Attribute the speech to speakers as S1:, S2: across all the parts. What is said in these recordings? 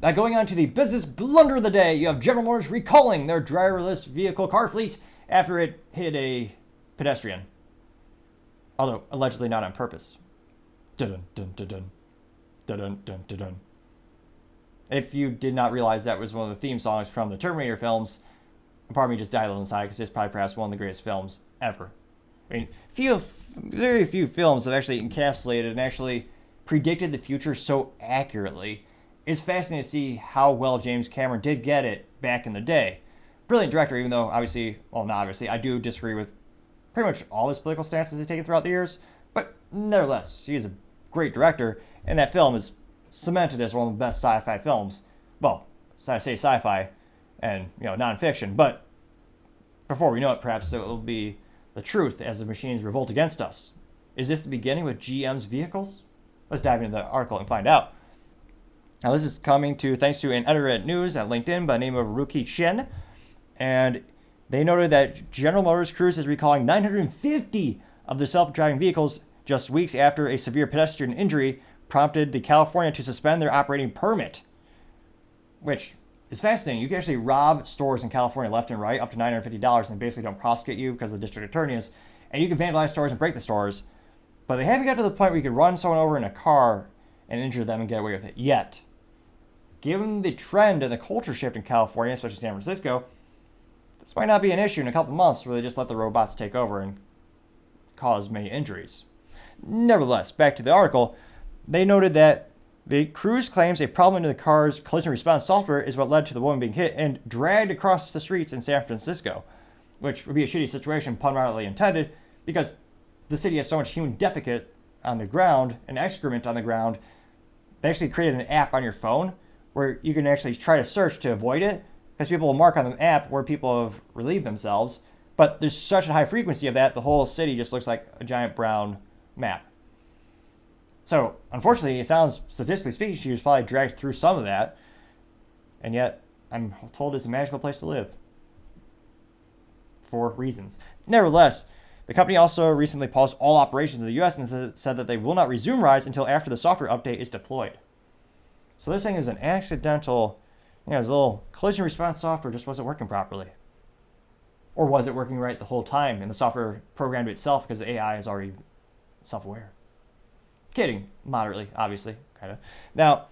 S1: Now, going on to the business blunder of the day, you have General Motors recalling their driverless vehicle car fleet after it hit a pedestrian. Although, allegedly not on purpose. Dun dun dun dun. Dun dun dun dun. If you did not realize that was one of the theme songs from the Terminator films, part of me just died a little inside because it's probably perhaps one of the greatest films ever. I mean, very few films have actually encapsulated and actually predicted the future so accurately. It's fascinating to see how well James Cameron did get it back in the day. Brilliant director, even though obviously, well, not obviously, I do disagree with pretty much all his political stances he's taken throughout the years, but nevertheless, he is a great director, and that film is cemented as one of the best sci-fi films. Well, so I say sci-fi and, non-fiction, but before we know it, perhaps it will be the truth as the machines revolt against us. Is this the beginning with GM's vehicles? Let's dive into the article and find out. Now, this is coming to thanks to an editor at News at LinkedIn by the name of Ruki Chen, and they noted that General Motors Cruise is recalling 950 of the self-driving vehicles just weeks after a severe pedestrian injury prompted the California to suspend their operating permit, which is fascinating. You can actually rob stores in California left and right up to $950, and they basically don't prosecute you because the district attorney is, and you can vandalize stores and break the stores, but they haven't got to the point where you could run someone over in a car and injure them and get away with it yet. Given the trend and the culture shift in California, especially San Francisco, this might not be an issue in a couple of months where they just let the robots take over and cause many injuries. Nevertheless, back to the article, they noted that the Cruise claims a problem in the car's collision response software is what led to the woman being hit and dragged across the streets in San Francisco, which would be a shitty situation, pun mildly intended, because the city has so much human defecate on the ground and excrement on the ground. They actually created an app on your phone where you can actually try to search to avoid it, because people will mark on the app where people have relieved themselves. But there's such a high frequency of that, the whole city just looks like a giant brown map. So, unfortunately, it sounds, statistically speaking, she was probably dragged through some of that. And yet, I'm told it's a magical place to live. For reasons. Nevertheless, the company also recently paused all operations in the US and said that they will not resume rides until after the software update is deployed. So they're saying it was an accidental, it was a little collision response software just wasn't working properly. Or was it working right the whole time and the software programmed itself because the AI is already self-aware? Kidding, moderately, obviously, kind of. Now,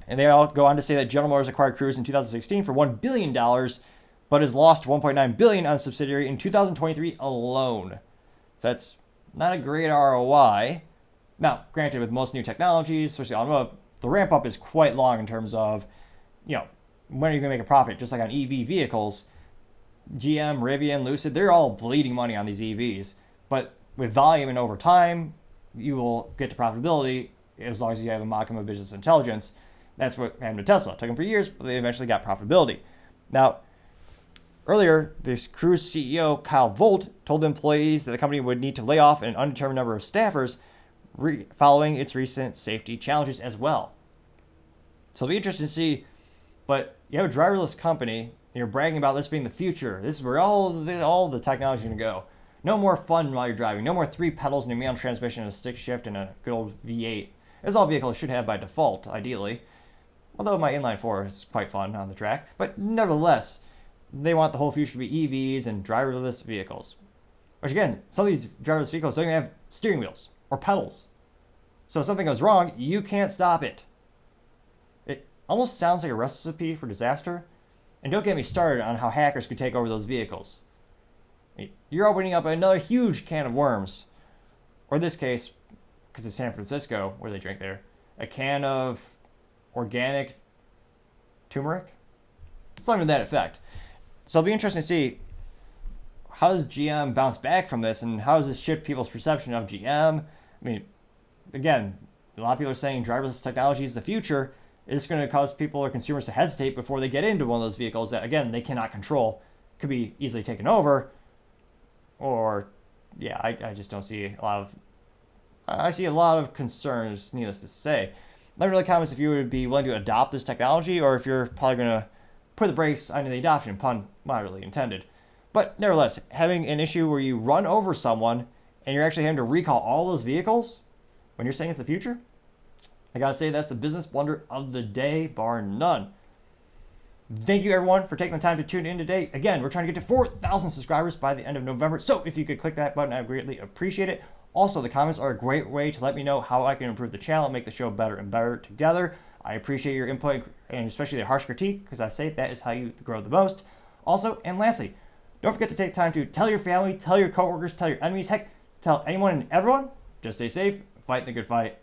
S1: and they all go on to say that General Motors acquired Cruise in 2016 for $1 billion, but has lost $1.9 billion on subsidiary in 2023 alone. That's not a great ROI. Now, granted, with most new technologies, especially automotive, the ramp up is quite long in terms of, when are you going to make a profit? Just like on EV vehicles, GM, Rivian, Lucid, they're all bleeding money on these EVs. But with volume and over time, you will get to profitability as long as you have a modicum of business intelligence. That's what happened to Tesla. It took them for years, but they eventually got profitability. Now, earlier, this Cruise CEO, Kyle Volt, told employees that the company would need to lay off an undetermined number of staffers following its recent safety challenges as well. So it'll be interesting to see, but you have a driverless company, and you're bragging about this being the future. This is where all the technology is going to go. No more fun while you're driving. No more 3 pedals and a manual transmission and a stick shift and a good old V8. As all vehicles should have by default, ideally. Although my inline-4 is quite fun on the track. But nevertheless, they want the whole future to be EVs and driverless vehicles. Which again, some of these driverless vehicles don't even have steering wheels or pedals. So if something goes wrong, you can't stop it. It almost sounds like a recipe for disaster. And don't get me started on how hackers could take over those vehicles. You're opening up another huge can of worms. Or in this case, because it's San Francisco, where they drink there, a can of organic turmeric? Something to that effect. So it'll be interesting to see, how does GM bounce back from this, and how does this shift people's perception of GM? I mean, again, a lot of people are saying driverless technology is the future. It's going to cause people or consumers to hesitate before they get into one of those vehicles that, again, they cannot control, could be easily taken over. Or, yeah, I just don't see a lot of, I see a lot of concerns, needless to say. Let me know in the comments if you would be willing to adopt this technology, or if you're probably going to put the brakes on the adoption, pun moderately intended. But nevertheless, having an issue where you run over someone and you're actually having to recall all those vehicles when you're saying it's the future, I gotta say, that's the business blunder of the day, bar none. Thank you, everyone, for taking the time to tune in today. Again, we're trying to get to 4,000 subscribers by the end of November, so if you could click that button, I would greatly appreciate it. Also, the comments are a great way to let me know how I can improve the channel and make the show better and better together. I appreciate your input, and especially the harsh critique, because I say that is how you grow the most. Also, and lastly, don't forget to take time to tell your family, tell your coworkers, tell your enemies, heck, tell anyone and everyone. Just stay safe, fight the good fight,